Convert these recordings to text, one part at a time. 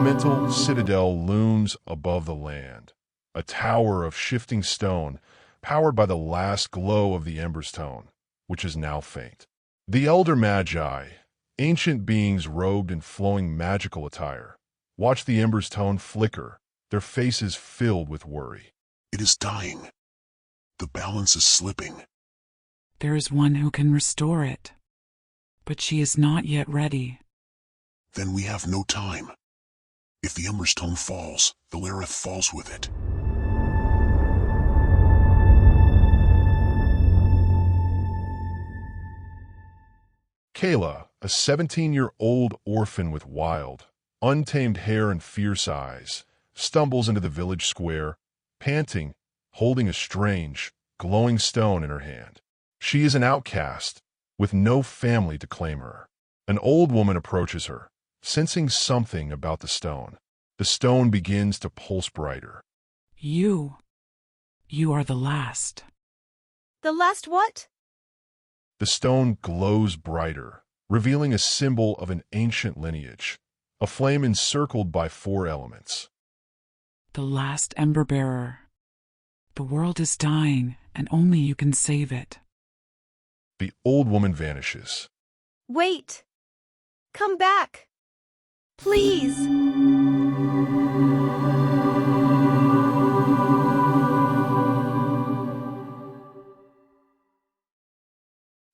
monumental citadel looms above the land, a tower of shifting stone powered by the last glow of the Emberstone, which is now faint. The elder magi, ancient beings robed in flowing magical attire, watch the Emberstone flicker, their faces filled with worry. It is dying. The balance is slipping. There is one who can restore it, but she is not yet ready. Then we have no time. If the Emberstone falls, the Elarith falls with it. Kayla, a 17-year-old orphan with wild, untamed hair and fierce eyes, stumbles into the village square, panting, holding a strange, glowing stone in her hand. She is an outcast, with no family to claim her. An old woman approaches her, sensing something about the stone. The stone begins to pulse brighter. You are the last. The last what? The stone glows brighter, revealing a symbol of an ancient lineage, a flame encircled by 4 elements. The last ember bearer. The world is dying, and only you can save it. The old woman vanishes. Wait! Come back! Please!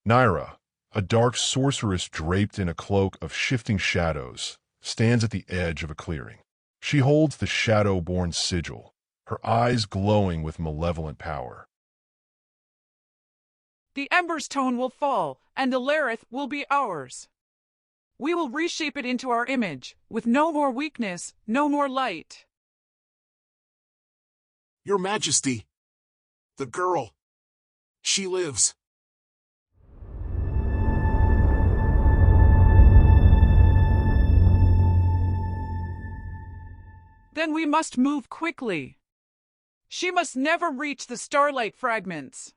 Naira, a dark sorceress draped in a cloak of shifting shadows, stands at the edge of a clearing. She holds the shadow-born sigil, her eyes glowing with malevolent power. The Emberstone will fall, and Elarith will be ours. We will reshape it into our image, with no more weakness, no more light. Your Majesty, the girl, she lives. Then we must move quickly. She must never reach the Starlight Fragments.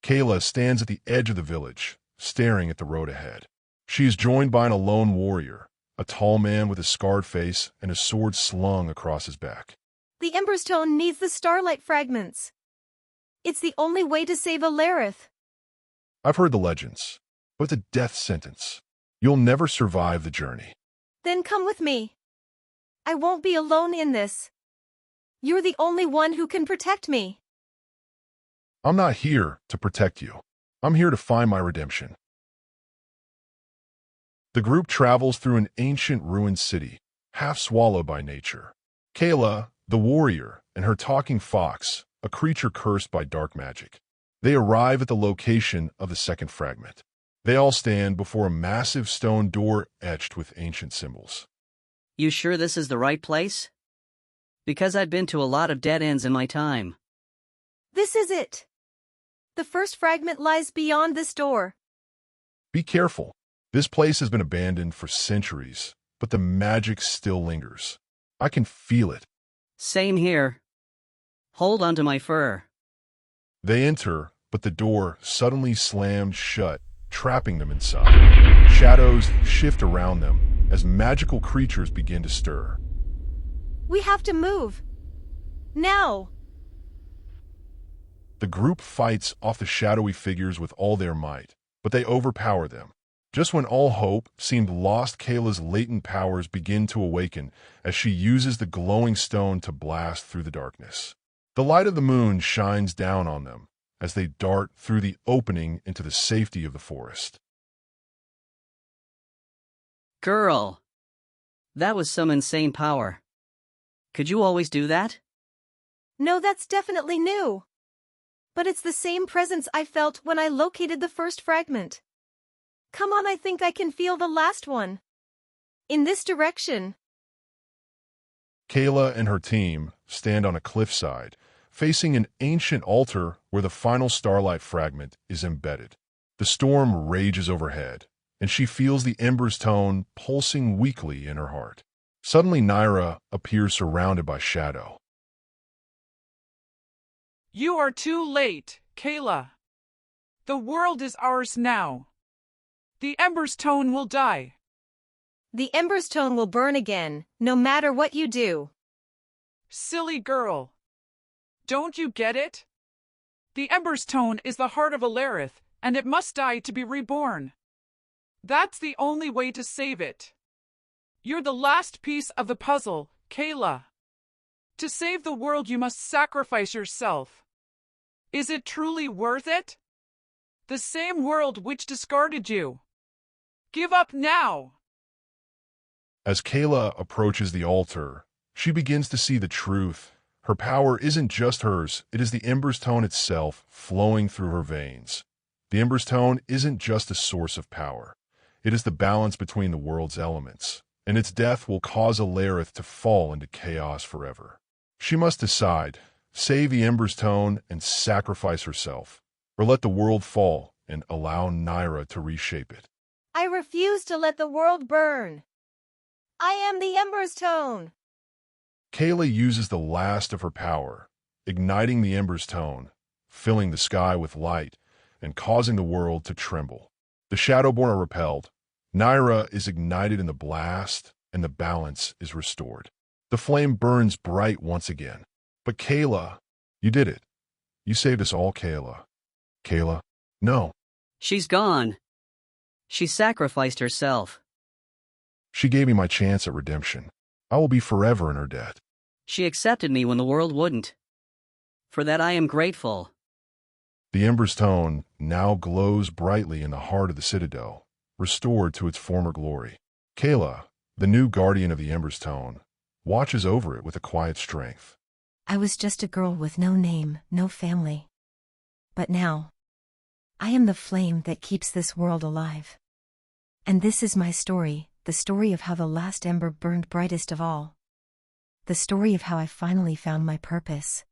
Kayla stands at the edge of the village, staring at the road ahead. She is joined by an alone warrior, a tall man with a scarred face and a sword slung across his back. The Emberstone needs the Starlight Fragments. It's the only way to save Elarith. I've heard the legends, but the death sentence. You'll never survive the journey. Then come with me. I won't be alone in this. You're the only one who can protect me. I'm not here to protect you. I'm here to find my redemption. The group travels through an ancient ruined city, half swallowed by nature. Kayla, the warrior, and her talking fox, a creature cursed by dark magic. They arrive at the location of the second fragment. They all stand before a massive stone door etched with ancient symbols. You sure this is the right place? Because I've been to a lot of dead ends in my time. This is it. The first fragment lies beyond this door. Be careful. This place has been abandoned for centuries, but the magic still lingers. I can feel it. Same here. Hold onto my fur. They enter, but the door suddenly slams shut, trapping them inside. Shadows shift around them as magical creatures begin to stir. We have to move. Now! The group fights off the shadowy figures with all their might, but they overpower them. Just when all hope seemed lost, Kayla's latent powers begin to awaken as she uses the glowing stone to blast through the darkness. The light of the moon shines down on them as they dart through the opening into the safety of the forest. Girl, that was some insane power. Could you always do that? No, that's definitely new. But it's the same presence I felt when I located the first fragment. Come on, I think I can feel the last one. In this direction. Kayla and her team stand on a cliffside, facing an ancient altar where the final Starlight Fragment is embedded. The storm rages overhead, and she feels the Emberstone pulsing weakly in her heart. Suddenly, Naira appears surrounded by shadow. You are too late, Kayla. The world is ours now. The Emberstone will die, The Emberstone will burn again, no matter what you do. Silly girl. Don't you get it? The Emberstone is the heart of Elarith, and it must die to be reborn. That's the only way to save it. You're the last piece of the puzzle, Kayla. To save the world, you must sacrifice yourself. Is it truly worth it? The same world which discarded you. Give up now! As Kayla approaches the altar, she begins to see the truth. Her power isn't just hers, it is the Emberstone itself flowing through her veins. The Emberstone isn't just a source of power. It is the balance between the world's elements, and its death will cause Elarith to fall into chaos forever. She must decide, save the Emberstone and sacrifice herself, or let the world fall and allow Naira to reshape it. I refuse to let the world burn. I am the Emberstone. Kayla uses the last of her power, igniting the Emberstone, filling the sky with light, and causing the world to tremble. The Shadowborn are repelled. Naira is ignited in the blast, and the balance is restored. The flame burns bright once again. But Kayla, you did it. You saved us all, Kayla. Kayla, no. She's gone. She sacrificed herself. She gave me my chance at redemption. I will be forever in her debt. She accepted me when the world wouldn't. For that I am grateful. The Emberstone now glows brightly in the heart of the Citadel, restored to its former glory. Kayla, the new guardian of the Emberstone, watches over it with a quiet strength. I was just a girl with no name, no family. But now, I am the flame that keeps this world alive. And this is my story, the story of how the last ember burned brightest of all. The story of how I finally found my purpose,